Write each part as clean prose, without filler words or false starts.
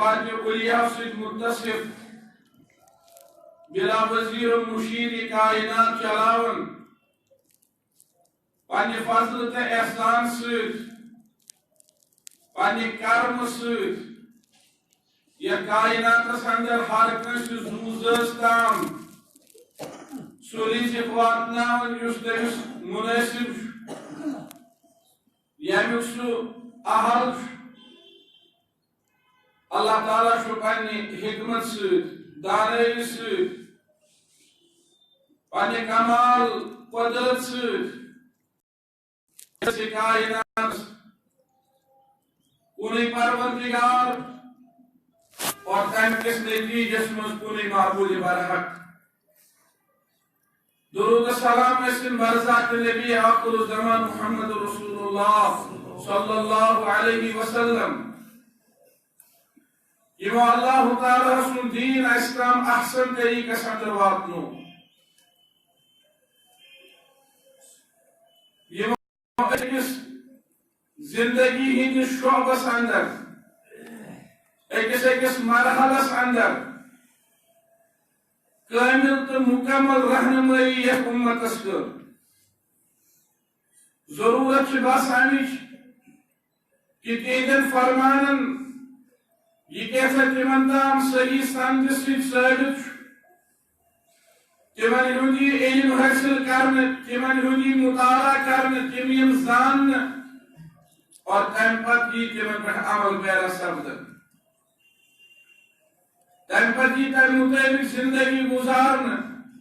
صفات علیہ سے متصف بلا وزیر مشیر کائنات چلاون پنہ فضل تو احسان ست پنہ کرم ست یہ کائنات اندر ہر کنس زوز تام سہ رزق واتناون یس تمس مناسب یمیک سہ اہل اللہ تعالیٰ چھ پنہ حکمت ست دانائی ست پنہ کمال قدرت ست کائنات کُنی پروردگار اور تم کس نتیجس مز کُنی معبود برحق درود السلام اسم برزات نبی آخر الزمان محمد رسول اللہ صلی اللہ علیہ وسلم یمو اللہ تعالیٰ سن دین اسلام احسن طریقہ اندر واتنو یمو اکس زندگی ہند شعبس اندر اکس مرحلس اندر کامل تو مکمل رہنمائی یک امتس کر ضرورت باسانچ کہ تیدن فرمانن یہ کیسا تمن تام صحیح سمجھ سے ثابت تمن ہندی علم حاصل کرنے تمن ہندی مطالعہ کرنے تم یم زان اور تم پتہ یہ تمن پہ عمل پیرا سپدن تم پتہ یہ تم مطابق زندگی گزارنا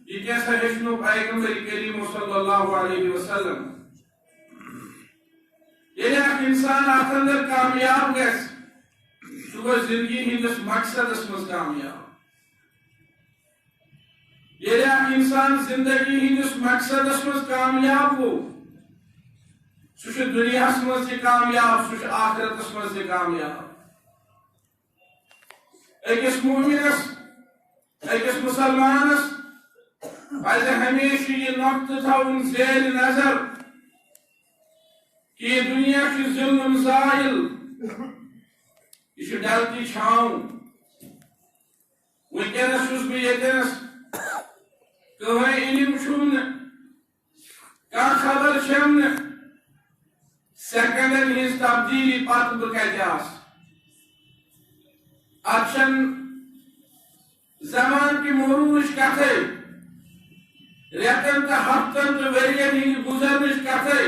یہ کیسا ہشنو پیغمبر کریم صلی اللہ علیہ وسلم یہ ایک انسان اتھ اندر کامیاب گژھِ سہ زندگی ہندس مقصدس مز کامیاب ییٚلہِ اکھ انسان زندگی ہندس مقصدس مز کامیاب گو سہ دنیاہس مز تہ کامیاب سہ آخرتس مز تہ کامیاب اکس مومنس اکس مسلمانس پزِ ہمیشہ یہ نقطہ تھاون زیر نظر کہ یہ دنیا چھ ظلم زائل یہ ڈلتی چھاؤں ونکس چھس بہ یتنس کہیں علم چھم کان خبر چھم سیکنڈن ہز تبدیلی پتہ بہ کتہ آس اتھن زمان کی مروج کتھے ریتن تو ہفتن تو ورین ہند گزرنچ کتھے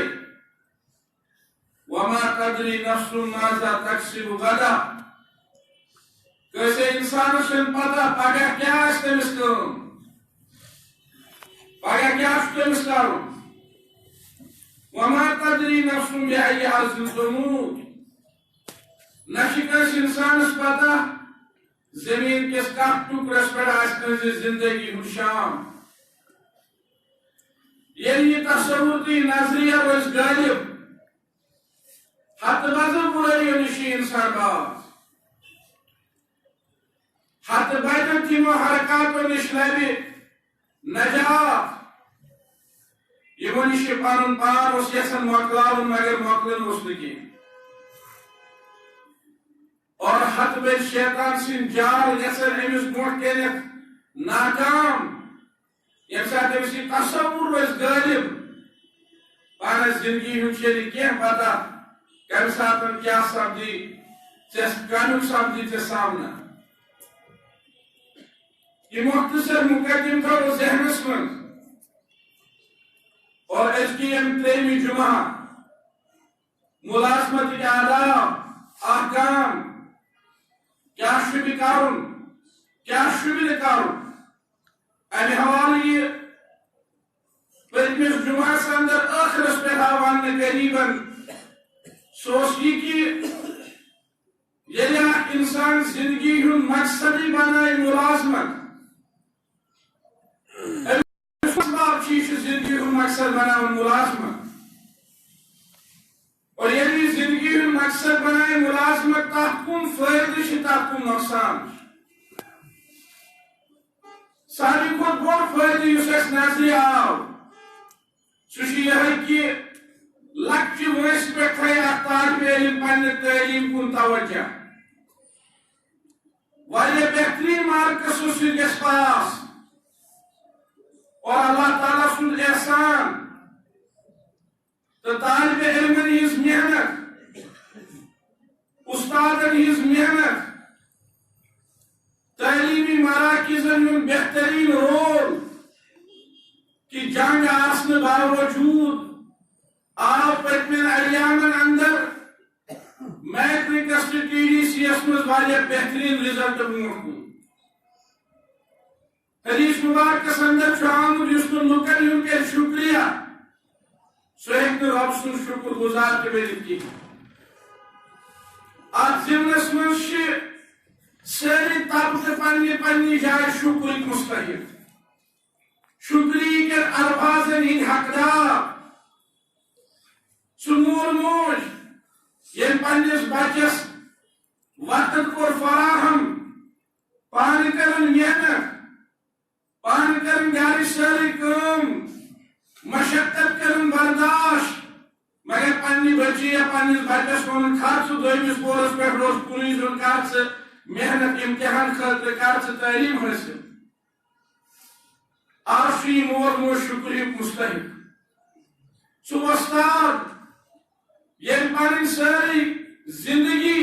وما تدری نفس ماذا تکسب غدا کیسے انسان سے پتہ پگہ کیا اس تمس کرن پگہ کیا اس تمس کرن وما تدری نفس بأي ارض تموت نہ کس انسانس پتہ زمین کس کت ٹکرس پہ آس زندگی ہند شام ییٚلہِ یہ تصور تہ نظریہ روز غالب ہتھ بدل برائیو نش انسان باز ہتھ بدل تمو حرکاتو نش لبہ نجات یمو نش پن پان اس یسن مکلاون مگر مکلن اس نہ اور ہتھ بد شیطان سن جال یسن امس برونٹ کنتھ ناکام یم سات امس یہ تصور روز غالب پانس زندگی ہند چھ کی پتہ کم ساتن کیا سپدی کمیک سپدی ژے سامنا یہ مختصر مقدم تھو ذہنس من اور ازکی یم تریمی جمعہ ملازمت کے آداب احکام کیا شبہ کرن کیا شبہ کرن امہ حوالہ یہ پتمس جمعہ اندر آخرس پہ ون قریباً سوس یہ کہ ییٚلہِ اکھ انسان زندگی ہند مقصدی بنائے ملازمت زندگی ہند مقصد بناون ملازمت اور ییٚلہِ زندگی ہند مقصد بنائے ملازمت تتھ کم فائدہ تتھ کم نقصان ساروی کھۄتہٕ بوٚڑ فائدہ یُس اسہِ نظرِ آو سہ چھ یہ کہ لکچہ وٲنٛسہِ پٮ۪ٹھ تھایہِ اکھ طالبِ علم پننہِ تعلیٖم کُن توجہ واریاہ بہترین مارکسو سۭتۍ گژھِ پاس اور اللہ تعالیٰ سُنٛد احسان تو طالب علمن ہٕنٛز محنت استادن ہٕنٛز محنت تعلیمی مراکزن ہُنٛد بہترین رول کہ جنگ آسنہٕ باوجود آو پٔتمٮ۪ن ایامن اندر میٹرکس تہٕ ٹی ڈی سی یس منٛز واریاہ بہترین رِزلٹ برونٛٹھ کُن حدیث مبارکس اندر چھُ آمُت یُس نہٕ لُکن ہُنٛد کرِ شُکریہ سُہ ہیٚکہِ نہٕ رۄب سُنٛد شُکر گُزار تہِ بٔنِتھ کِہیٖنۍ اتھ ضمنس منٛز چھِ سٲری طبقہٕ پننہِ پننہِ جایہِ شُکرٕکۍ مستحق شکریہ کے الفاظن ہند حقدار سُہ مول موج ییٚلہِ پننس بچس وقت کور فراہم پانہٕ کرن محنت پانہٕ کرن گرٕچ سٲرٕے کٲم مشقت کرن برداشت مگر پننہِ بچی یا پننس بچس ونُن کھر ژٕ دویمِس پورس پٮ۪ٹھ روز کُنُے زوٚن کر ژٕ محنت امتحان خٲطرٕ کر ژٕ تعلیٖم حٲصِل آز چھُ یہِ مول موج شُکریہُک مستحق سُہ وۄستاد ییٚلہِ پنٕنۍ سٲرٕے زندگی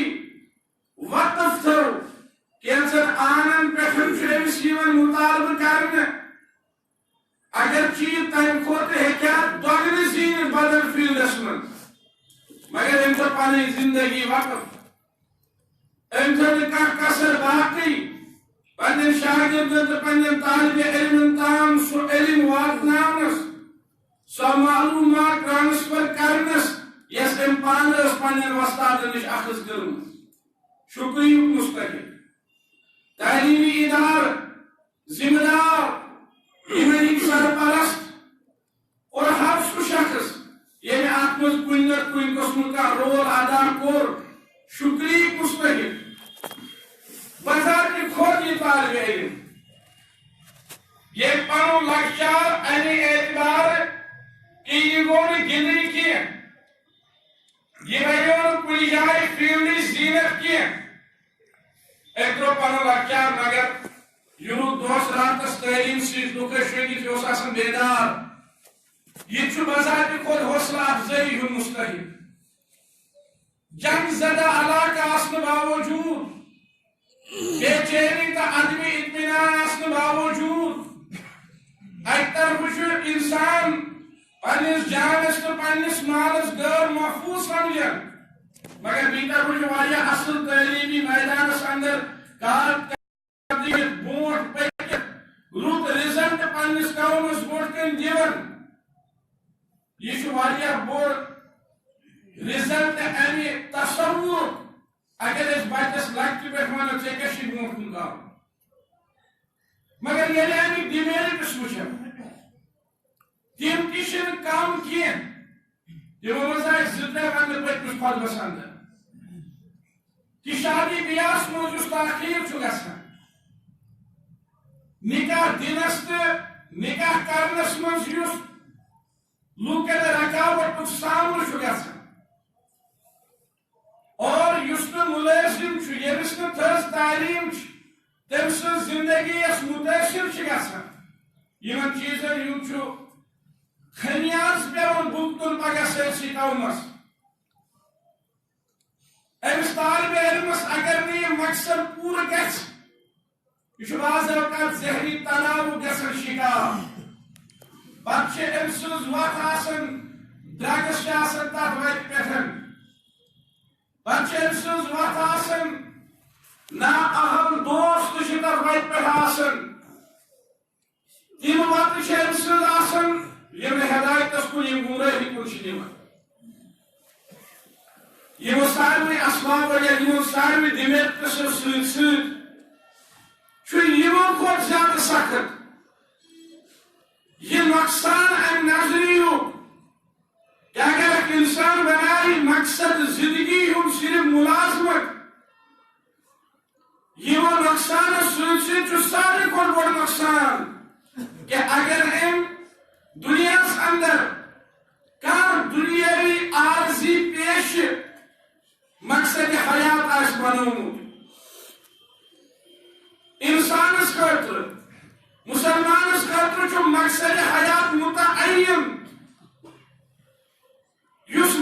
وقف تھٲو کینٛژن آنن پٮ۪ٹھ چھُ أمِس یِوان مُطالبہٕ کرنہٕ اگر چیٖز تمہِ کھۄتہٕ ہیٚکہِ ہا دۄگنہٕ زیٖنِتھ بدل فیٖلڈس منٛز مگر أمۍ تھٲو پنٕنۍ زندگی وقف أمۍ تھٲو نہٕ کانٛہہ کسر باقٕے پننٮ۪ن شاگردن تہٕ پننٮ۪ن طالبِ علمن تام سُہ علم واتناونس سۄ معلوٗمات ٹرانسفر کرنس یۄس أمۍ پانہٕ ٲس پننٮ۪ن وۄستادن نِش اخذ کٔرمٕژ شُکریہُک مستحق تعلیمی ادارٕ ذمہ دار یِمن ہٕنٛدۍ سرپرست اور ہر سُہ شخص ییٚمہِ اتھ منٛز کُنہِ نتہٕ کُنہِ قٕسمُک کانٛہہ رول ادا کوٚر شُکریہُک مستحق بذات خود یہ طالب علم یہ پنُن لۄکچار امہِ اعتبار کہ یہ گوٚو نہٕ گِنٛدنہِ کینٛہہ یہ بنیو نہٕ کُنہِ جایہِ فیٖلڈٕچ زیٖنت کینٛہہ أمۍ ترٛوو پنُن لۄکچار مگر یہِ روٗد دۄہس راتس تعلیٖم سۭتۍ لُکہٕ شٔنگِتھ یہِ اوس آسان بیدار یہ چھُ بذات خود حوصلہ افزٲیی ہُنٛد مستحق جنگ زدہ علاقہٕ آسنہٕ باوجوٗد بے چینی تہٕ عدمِ اطمینان آسنہٕ باوجوٗد اکہِ طرفہٕ چھُ انسان پننس جانس تہٕ پننس مالس غٲر محفوظ سمجھان مگر بیٚیہِ طرفہٕ چھُ واریاہ اصل تعلیمی میدانس اندر کارکردگی برونٛٹھ پٔکِتھ رُت رِزلٹ پننس قومس برونٛٹھ کَنہِ دِوان یہِ چھُ واریاہ بوٚڑ رِزلٹ امہِ تصورُک اگر أسۍ بچس لۄکٹہِ پٮ۪ٹھ ونو ژےٚ کیٛاہ چھُے برونٛٹھ کُن کرُن مگر ییٚلہِ امیِکۍ ڈِمیرِٹس وٕچھو تِم تہِ چھِنہٕ کم کینٛہہ تِمو منٛز آیہِ زٕ ترٛےٚ وننہٕ پٔتمِس خۄطبس اندر کہ شادی بیاہس منٛز یُس تاخیٖر چھُ گژھان نکاح دِنس تہٕ نکاح کرنس منٛز یُس لوٗکن رکاوٹُک سامنہٕ چھُ گژھان اور یُس نہٕ مُلٲزِم چھُ ییٚمِس نہٕ تھٔز تعلیٖم چھِ تٔمۍ سٕنٛز زندگی یۄس مُتٲثر چھِ گژھان یِمن چیٖزن ہُنٛد چھُ خمیاز پیوان بُگتُن پگاہ سٲرسٕے قومس أمِس طالبِ علمس اگر نہٕ یہِ مقصد پوٗرٕ گژھِ یہِ چھُ بعض اوقات ذہنی تناوُک گژھان شِکار پتہٕ چھِ أمۍ سٕنٛز وتھ آسان ڈرگس چھِ آسان تتھ وتہِ پٮ۪ٹھ پتہٕ چھِ أمۍ سٕنٛز وتھ آسان نااہل دوست تہِ چھِ تتھ وتہِ پٮ۪ٹھ آسان تِم وتہٕ چھِ أمۍ سٕنٛز آسان یِم ہدایتس کُن یِم گمرٲہی کُن چھِ نِوان یِمو سارنٕے اسبابو یا یِمو سارنٕے ڈِمیرِٹسو سۭتۍ سۭتۍ چھُ یِمو کھۄتہٕ زیادٕ سخت یہ نۄقصان امہِ نظریُک کہ اگر اکھ انسان بنایہِ مقصد زندگی ہُنٛد صرف مُلازمت یِمو نۄقصانو سۭتۍ سۭتۍ چھُ ساروٕے کھۄتہٕ بوٚڑ نۄقصان کہ اگر أمۍ دُنیاہس اندر کانٛہہ دُنیٲوی عارضی پیشہِ مقصد حیات آسہِ بنومُت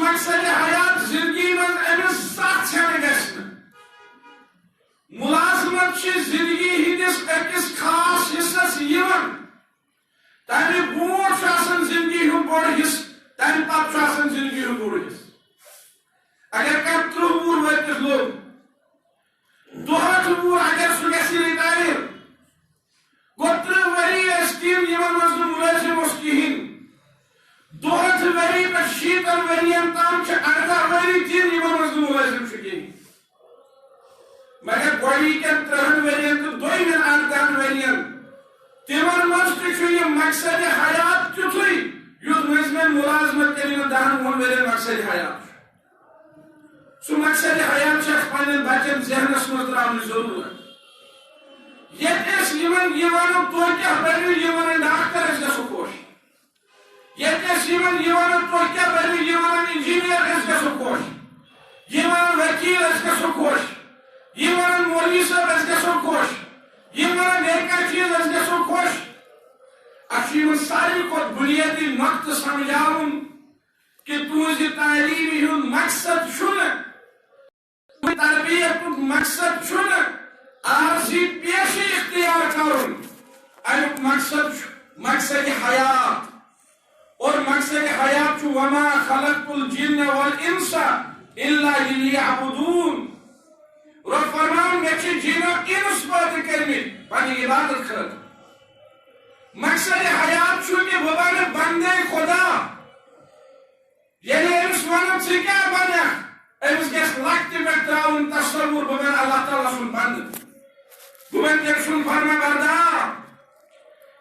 مقصد حیات زندگی من امس ساتھ گژھنہٕ ملازمت زندگی ہندس اکس خاص حصس یوان تمہ برونٹ زندگی ہند بوڑ حصہ تمہ پتہ زندگی ہند بوڑ حصہ اگر کم 30 وُہُر وٲتِتھ لوگ 200 وُہُر اگر سہ گژھِ رِٹایر گوٚو 30 ؤری ٲسۍ تِم یِمن منٛز نہٕ مُلٲزِم اوس کِہیٖنۍ 200 ؤری پٮ۪ٹھ 60 ؤرین تام چھِ 18 ؤری تِم یِمن منٛز نہٕ مُلٲزِم چھُ کِہیٖنۍ مگر گۄڈنِکٮ۪ن 30 ؤرین تہٕ دوٚیمٮ۪ن 18 ؤرین تِمن منٛز تہِ چھُ یہِ مقصد حیات تیُتھُے یُتھ مٔنٛزۍ مُلازمت کٔرۍ یِمن 10 وُہن ؤرین مقصد حیات چھُ سُہ مقصد حیات چھُ اَسہِ پننٮ۪ن بچن ذہنس منٛز ترٛاونٕچ ضروٗرت ییٚتہِ أسۍ یِمن یہِ وَنو تُہۍ کیٛاہ بٔرِو یہِ وَنن ڈاکٹر أسۍ گژھو خۄش ییٚتہِ أسۍ یِمن یہِ وَنو تُہۍ کیٛاہ بٔرِو یہِ وَنن انجیٖنیر أسۍ گژھو خۄش یہِ وَنن ؤکیٖل أسۍ گژھو خۄش یہِ وَنن مولوی صٲب أسۍ گژھو خۄش یہِ وَنن بیٚیہِ چیٖز أسۍ گژھو خۄش اَسہِ چھُ یِمن ساروی کھۄتہٕ بُنیٲدی نۄقطہٕ سمجھاوُن کہ تُہنٛزِ تعلیٖمہِ ہُنٛد مقصد چھُنہٕ تربیتُک مقصد چھُنہٕ عارضی پیشہِ اختیار کرُن امیُک مقصد چھُ مقصد حیات اور مقصد حیات چھُ وما خلقت الجن والانس الا ليعبدون رب فرمان مےٚ چھِ جن و انس پٲدٕ کٔرمٕتۍ پننہِ عبادت خٲطرٕ مقصد حیات چھُ کہ بہٕ بنہٕ بندے خدا ییٚلہِ أمِس وَنو ژٕ کیٛاہ بنکھ أمِس گژھِ لۄکٹہِ پٮ۪ٹھ ترٛاوُن تصوُر بہٕ بنہٕ اللہ تعالیٰ سُنٛد بنٛدٕ بہٕ بنہٕ تٔمۍ سُنٛد فرما بردار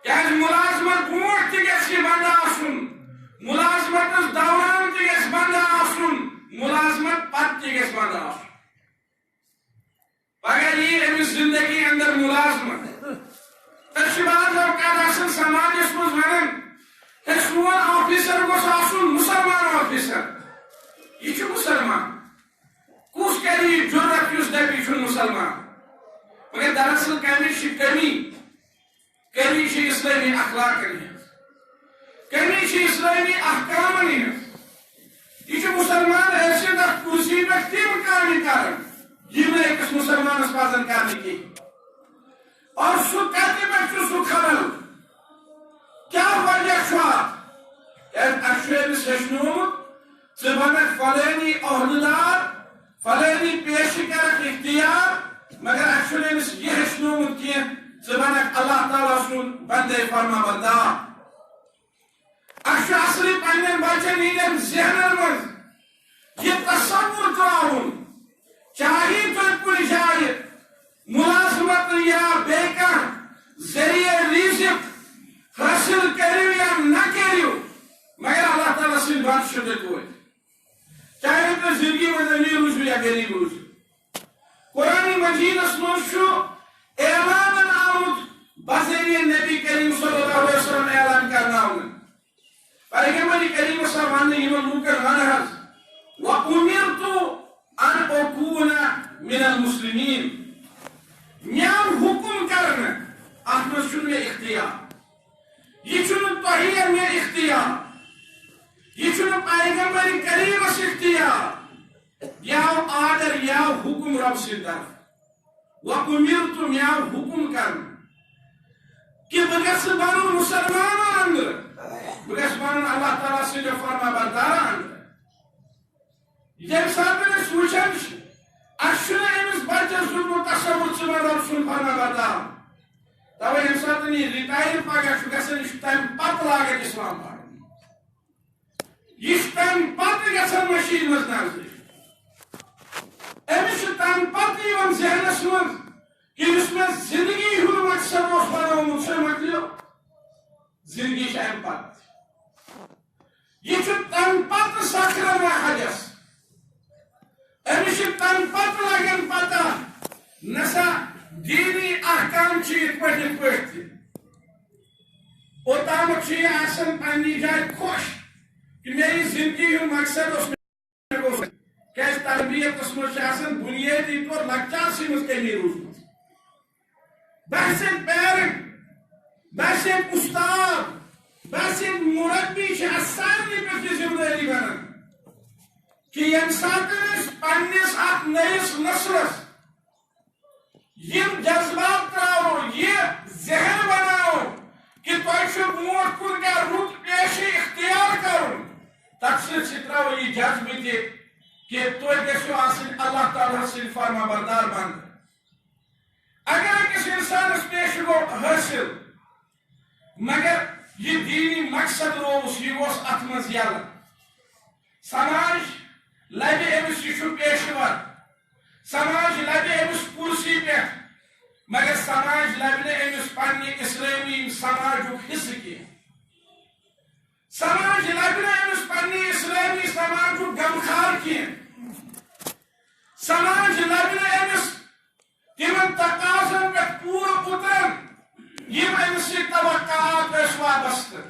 کیٛازِ مُلازمت برونٛٹھ تہِ گژھِ یہِ بنٛدٕ آسُن مُلازمتس دوران تہِ گژھِ بنٛدٕ آسُن مُلازمت پتہٕ تہِ گژھِ بنٛدٕ آسُن پگاہ یی أمِس زندگی اندر مُلازمت أسۍ چھِ بعض اوقات آسان سماجس منٛز ونان ہے سون آفیسر گوٚژھ آسُن مُسلمان آفیسر یہ چھُ مُسلمان کُس کرِ یہِ جُرت یُس دپہِ یہِ چھُنہٕ مُسلمان مگر دراصل کمِچ چھِ کمی چھِ اسلٲمی اخلاقن ہٕنٛز کمی چھِ اسلٲمی احکامن ہٕنٛز یہِ چھُ مُسلمان ٲسِتھ اتھ کُرسی پٮ۪ٹھ تِم کامہِ کران یِم نہٕ أکِس مُسلمانس پزن کرنہِ کینٛہہ اور سُہ کتہِ پٮ۪ٹھ چھُ سُہ خبل کیٛاہ وجہ چھُ اتھ کیٛازِ اَسہِ چھُ أمِس ہیٚچھنومُت ژٕ بنکھ فلٲنی عہدٕدار فلٲنی پیشہِ کرکھ اختیار مگر اَسہِ چھُنہٕ أمِس یہِ ہیٚچھنومُت کینٛہہ ژٕ بنکھ اللہ تعالیٰ سُنٛد بندے فرما بردار اَسہِ چھُ اصلی پننٮ۪ن بچن ہٕنٛدٮ۪ن ذہنن منٛز یہِ تصوُر ترٛاوُن چاہے تُہۍ کُنہِ جایہِ مُلازمت یا بیٚیہِ کانٛہہ ذٔریعہٕ رِزق حٲصِل کٔرِو یا نہ کٔرِو مگر اللہ تعالیٰ سٕنٛدۍ بنٛدٕ چھِو تُہۍ توتہِ چاہے تُہۍ زندگی منٛز أمیٖر روٗزِو یا غریٖب روٗزِو قرآن مجیدس منٛز چھُ اعلان آمُت بذریعہ نبی کریم صلی اللہ علیہ وسلم اعلان کرناونہٕ پیغمبر کریم صلی اللہ علیہ وسلم یِمن لوٗکن ون حظ وَأُمِرْتُ أَنْ أَكُونَ مِنَ الْمُسْلِمِينَ مےٚ آو حُکُم کرنہٕ اتھ منٛز چھُنہٕ مےٚ اختیار یہِ چھُنہٕ تۄہہِ مےٚ اختیار یہ چھُنہٕ پیغمبر کریمس اختیار یہ آو آرڈر یہ آو حکم رب سٕنٛدِ طرف وَأُمِرْتُ مےٚ آو حکم کرنہٕ کہ بہٕ گژھٕ بنُن مُسلمانن اندر بہٕ گژھٕ بنُن اللہ تعالیٰ سٕنٛدیو فرما بردارن اندر ییٚمہِ ساتہٕ أسۍ وٕچھان چھِ اَسہِ چھُنہٕ أمِس بچس دیُتمُت تصوُر ژٕ بن رب سُنٛد فرما بردار توے ییٚمہِ ساتہٕ یہِ رِٹایر پگاہ چھُ گژھان یہِ چھُ تمہِ پتہٕ لاگان اسلام پرُن یہ تمہ پتہ گژھان مشین منٛز نزدیٖک أمِس چھُ تمہ پتہٕ یِوان ذہنس منٛز کہ یُس مےٚ زندگی ہُنٛد مقصد اوس بنومُت سُہ مۄکلیو زندگی چھِ امہِ پتہٕ یہِ چھُ تمہ پتہٕ سکران حجس أمِس چھِ تمہ پتہٕ لگان پتہ نسا دیٖنی احکام چھِ یِتھ پٲٹھۍ تہِ اوٚتامَتھ چھُ یہِ آسان پننہِ جایہِ خۄش کہ میری زندگی ہُنٛد مقصد اوس کیٛازِ تربیتس منٛز چھِ آسان بُنیٲدی طور لۄکچارسٕے منٛز کمی روٗزمٕژ بہٕ آسن پیرنٹ بہٕ آسن اُستاد بہٕ آسن مُربی چھِ اَتھ سارنٕے پٮ۪ٹھ یہِ ذِمہٕ دٲری بنان کہ یم سات پنس ات نئیس نسلس یم جذبات تراو یہ ذہن بناو کہ تہ برونٹ کن کیا رت پیش اختیار کرن تک سی تراو یہ جذبہ تہ کہ تہ گژھو آسن اللہ تعالیٰ سن فرما بردار بند اگر اکس انسانس پیش گو حاصل مگر یہ دینی مقصد روس یہ گوس ات مز یل سماج لبہ امس یہ پیشور سماج لبہ امس کرسی پہ مگر سماج لبہ امس پنہ اسلامی سماجک حصہ کی سماج لبہ امس پنہ اسلامی سماجک غمخار کی سماج لبہ امس تمن تقاضن پہ پور اترن یم امس سے توقعات اس وابستہ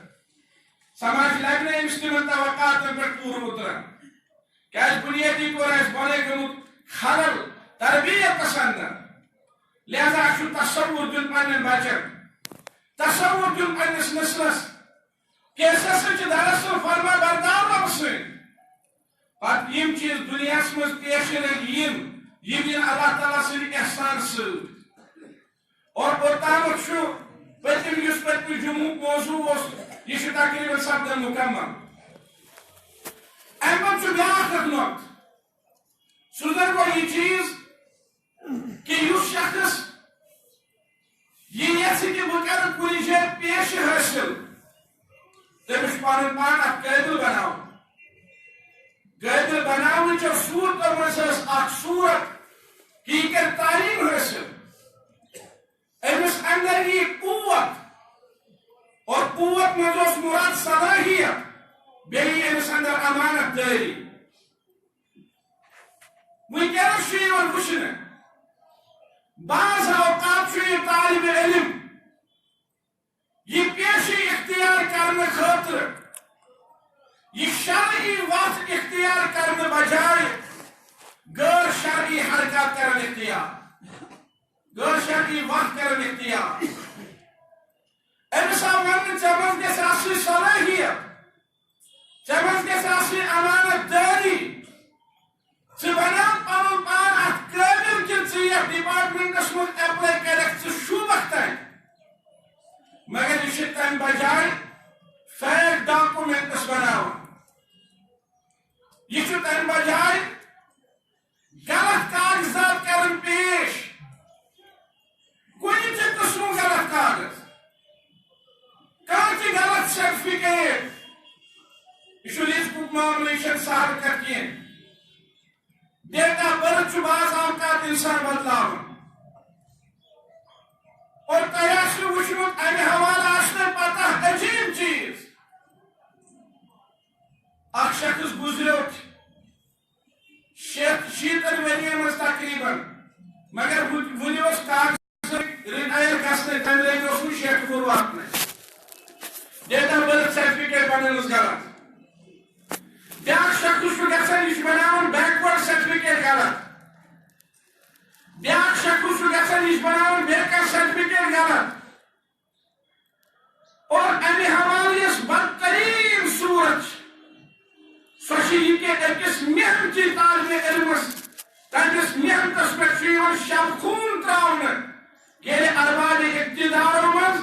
سماج لبہ امس تمن توقعات پہ پور اترن کیا بنیادی طور اس بنے گمت خلل تربیت پسند لہذا اچھو تصور دن پنن بچن تصور دن پنس نسلس کہ سچ دراصل فرما بردار بسن پتہ یم چیز دنیا مز پیش یم یم اللہ تعالیٰ سن احسان ست اور اوتامت پتم اس پتم جمعہ موضوع یہ تقریباً سپدن مکمل ام پتہ بیاکھ نقط سہ زن گو یہ چیز کہ اس شخص یہ یژھِ کہ بہ کرٕ کُنہِ جایہِ پیش حٲصِل تٔمِس پنُن پان اکھ قٲبِل بناوُن قٲبِل بناونٕچو صوٗرتو منٛز ٲس اکھ صوٗرت کہ یہِ کرِ تعلیٖم حٲصِل أمِس اندر یی قوت اور قوت منٛز اوس مراد صلٲحیت بیٚیہِ یی أمِس اندر امانت دٲری ونکیٚنس چھُ یِوان وٕچھنہٕ بعض اوقات چھُ یہِ طالب علم یہ پیشی اختیار کرنے خاطر یہ شرعی وقت اختیار کرنے بجائے غیر شرعی حرکات کرنے اختیار غیر شرعی وقت کرنے اختیار امس آو وننہٕ ژےٚ منٛز گژھِ آسٕنۍ صلٲحیت ژےٚ منٛز گژھِ آسٕنۍ امانت دٲری ژٕ بناو پنُن پان اتھ قٲبِل کہ ژٕ یتھ ڈپارٹمنٹس منٛز ایپلاے کرکھ ژٕ شوٗبکھ تتہِ مگر یہ تمہ بجائے فیک ڈاکومنٹس بناوان یہ تمہ بجائے غلط کاغذات کرن پیش کُنہِ تہِ قسمُک غلط کاغذ کانٛہہ تہِ غلط سرٹیفکیٹ یہ رزقُک معاملہٕ یہِ چھنہٕ سہل کتھ کینٛہہ ڈیٹ آف برتھ چھُ بعض اوقات انسان بدلاوان اور تیار وچمت امہ حوالہ آسنے پتہ عجیب چیز اخ شخص گزریو شیتن ورین مز تقریباً مگر ونی اس کاغذ ریٹائر گھنے تمہ لگی اس شیخ پور واتنے ڈیٹ آف برتھ سرٹیفکیٹ بنس غلط بیاکھ شخص گھان یہ بناوان بیکورڈ سرٹیفکیٹ غلط بیاکھ شخص گھان یہ بناوان بیکر سرٹیفکیٹ غلط اور امہ حوالہ یس بدترین صورت سہ یہ کہ أکس محنتی طالب علمس تمس محنتس پہ شب خون تراؤن ییٚلہِ ارباب اقتدار مز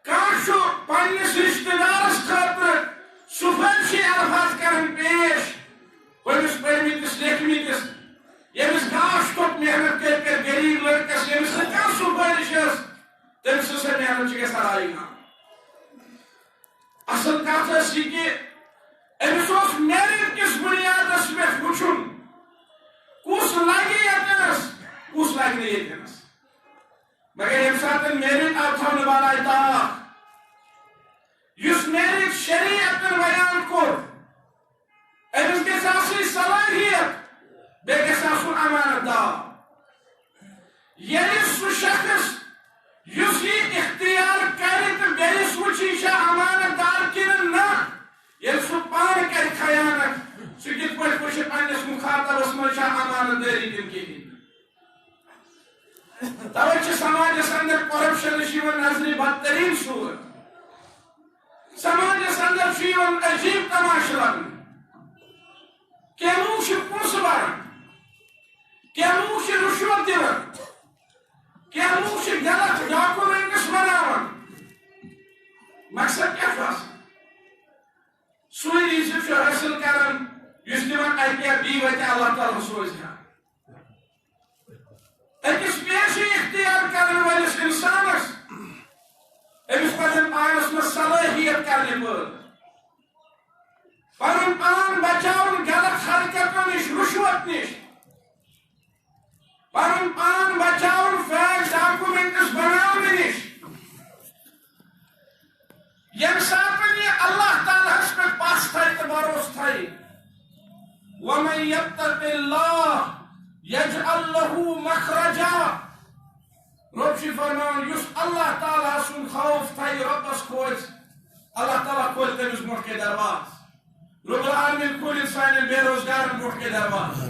کانٛہہ پننس رشتہ دارس خاطر سفارشی الفاظ کرن پیش پنس پرمتس لیکھمتس یمس گاش کھوت محنت کر غریب لڑکس یمس نہ سفارش تمس سہ محنت گژھان آئی اصل کت یہ کہ امس میرٹ کس بنیادس پہ وچن کس لگہ یتنس کس لگہ نہ یتنس مگر یم سات میرٹ آو تھونہ بالائے طاق یس میرٹ شریعت بیان کور امس گژھِ آسٕنۍ صلٲحیت بیٚیہِ گژھِ آسُن امانت دار ییٚلہِ سُہ شخص یُس یہِ اختیار کرِ تہٕ بیٚیِس وٕچھِ یہِ چھا امانت دار کِنہٕ نہ ییٚلہِ سُہ پانہٕ کرِ خیانت سُہ کِتھ پٲٹھۍ وٕچھِ پننِس مُخاطبس منٛز چھا امانت دٲری کِنہٕ کِہیٖنۍ توے چھِ سماجس اندر کرپشن یِوان نظرِ بدترین صورت سماجس اندر عجیب تماشہ لبنہ کیوں سے پونسہ بران کیوں سے رشوت دیوان کیوں سے غلط ڈاکومنٹس بناوان مقصد کیا تھا سوئی رزق حاصل کران اس دن اکیا بی وتہ اللہ تعالیٰ سوز اکس پیشی اختیار کرنے والس انسانس امس پزن پانس میں صلاحیت کرنے پن پان بچاؤن غلط حرکتوں نش رشوت نش پن پان بچاؤن فیک ڈاکومنٹس بنانے نش یم ساتن یہ اللہ تعالیٰ پہ پاس تھائی تو بروس تھائی وَمَن يَتَّقِ اللَّهَ يَجْعَلْ لَهُ مَخْرَجًا رب چھ فرمان یس اللہ تعالیٰ سن خوف تھائی ربس کھوج اللہ تعالیٰ کھول تمس برونٛٹھ کے درواز رب العالمین کھول انسان بے روزگار برونٛٹھ کے درواز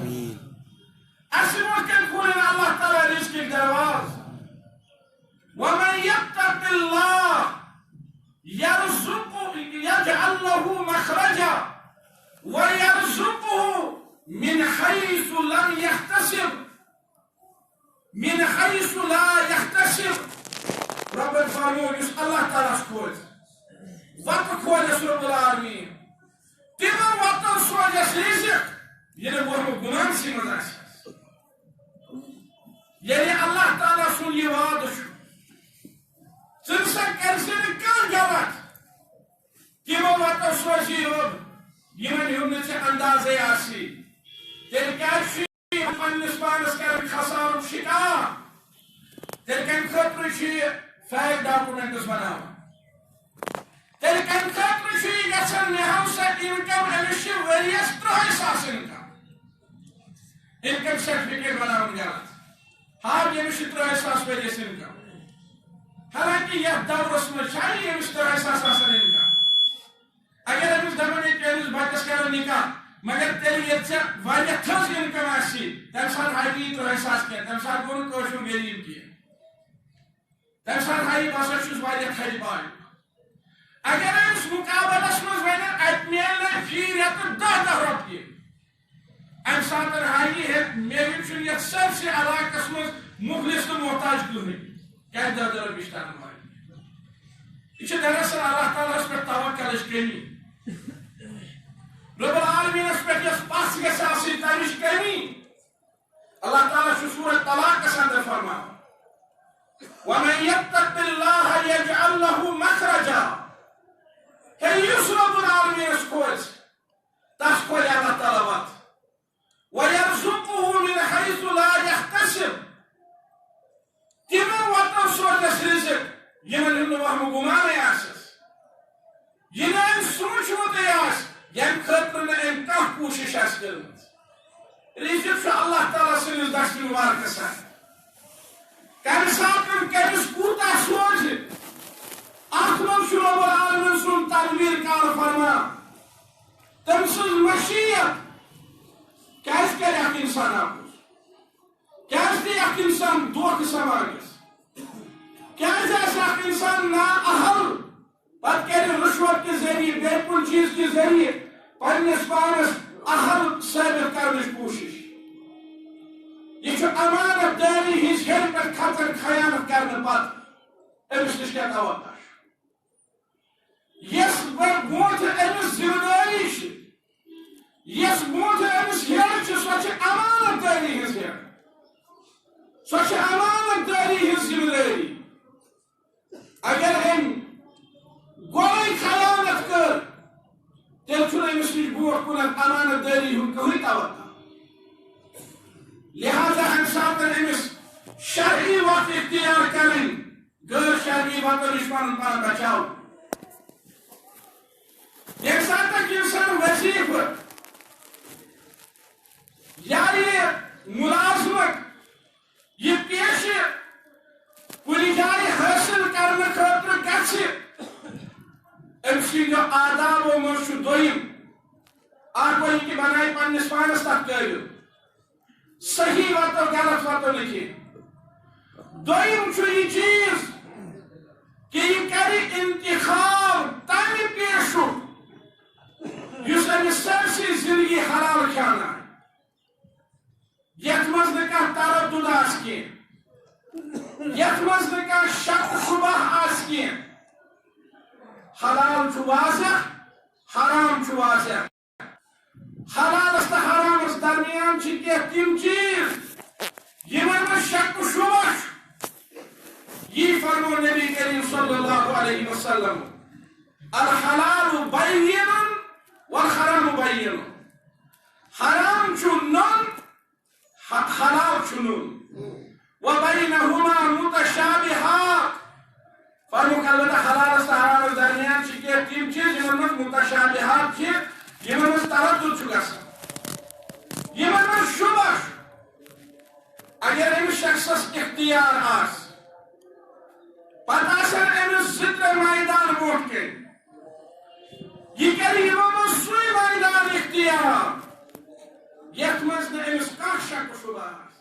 اس برونٛٹھ کن کھولن اللہ تعالیٰ رزق درواز وَمَن يَتَّقِ اللَّهَ يَجْعَلْ لَهُ مَخْرَجًا وَيَرْزُقُهُ من حيث لم يحتسب من حيث لا يحتسب رب الفرمون يس الله تعالى سكوت وقت كوالس رب العالمين تما وقت سواجس رزق يعني وهم گناہ سی مزاس يعني الله تعالى سن يوادش سنسا كرسل كل جوات تما وقت سواجي رب يمن يمن سے اندازے آسی تیل کیا پنس پانس کر خسار شکار تیل کن خطر فیک ڈاکومنٹس بناو تیل کن خطر گھن مہم سے انکم امس وریس 30,000 انکم سرٹیفکیٹ بناون غلط ہاں امس 30,000 وریس انکم حالانکہ یہ دورس میں چاہیے امس 30,000 انکم اگر امس دپان امس بچس کرو نکاح مگر تیل یہ واریاہ تھز انکم آسی تم سات ہائی 30,000 کی تم سات گو کوشش غریب کی تم سات ہائی باسا چھس واریاہ تھج بائی اگر اس مقابلس مز ون ات میل فی رت 10 رۄپیہِ ام سات ہائی ہے میل چھن یہ سرسے علاقس مز مخلص تو محتاج کہین کیا 10 رۄپیہِ کرن والی یہ دراصل اللہ تعالیٰ پہ توکل کمی رب العالمین اس پہ اس پاس کے ساتھ تمش کمی اللہ تعالیٰ سورۃ طلاق کے اندر فرما وَمَن يَتَّقِ اللَّهَ يَجْعَلْ لَهُ مَخْرَجًا ہے یس رب العالمین اس کھوج تس کھول اللہ تعالیٰ وات وَيَرْزُقُهُ مِنْ حَيْثُ لَا يَحْتَسِب تمن واتن سوچس رزق یمن ہند وہم گمانے آسس یہ سوچمتے آس یم خطر ام کھانا کوشش آس کرمت رزق اللہ تعالیٰ سنس دست مبارکس کم سات کمس کوتا سوز ات من رب العالمین سن تدبیر کار فرما تم سن مشیت کیس کر اخ انسان آپس کیس دی اخ انسان دھوکہ سماجس کیس اخ انسان نا اہل پتہ کر رشوت کے ذریعے بے کن چیز کے ذریعے پنس پانس اہل ثابت کرنے کوشش یہ امانت داری ہز ہر پہ کھتن خیانت کرنے پتہ امس نش کیا توقع یس برونٹ امس ذمہ داری یس برونٹ امس ہر سو امانت داری ہز ہر سو امانت داری ہز ذمہ داری اگر ام گوئی خیانت کر تیل امس نش بروٹ کن امانت داری ہند کہین توقع لہذا ام سات امس شرعی وقت اختیار کریں غیر شرعی وقت نش پن پان بچاؤ ایک ساتھ تک انسان وظیفہ یا یہ ملازمت یہ پیش کل جائے حاصل کرنے خاطر گژھِ ام سند آدابو مز دویم اخ گوٚو کہ بنائے پنس پانس تک قٲبِل صحیح وتو غلط وتو لکھت دویم یہ چیز کہ یہ کر انتخاب تمہ پیشک یس أمس سارسی زندگی حلال کھانا یتھ مز نہ کانٛہہ تردد آس کینٛہہ یتھ مز نہ کانٛہہ شک شبہ آس کینٛہہ حلال چھُ واضح حرام چھُ واضح حلالس تہٕ حرامس درمیان چھِ کینٛہہ تِم چیٖز یمن منٛز شک شبہ یہ فرمو نبی کریم صلی اللہ علیہ وسلم الحلال بین والحرام بین حرام چھُ نون حلال چھُ نون وبینہما متشابہات فرموک البتہ حلالس تہٕ حرامس درمیان چھِ کینٛہہ تِم چیٖز یمن منٛز متشابہات چھِ یمن منٛز تردد چھُ گژھان یمن منٛز شبہ اگر أمس شخصس اختیار آس پتہ آسن أمس زٕ ترٛےٚ میدان برونٛٹھ کَنۍ یہ کرِ یمو منٛز سُے میدان اختیار یتھ منٛز نہٕ أمس کانٛہہ شک شبہ آسہِ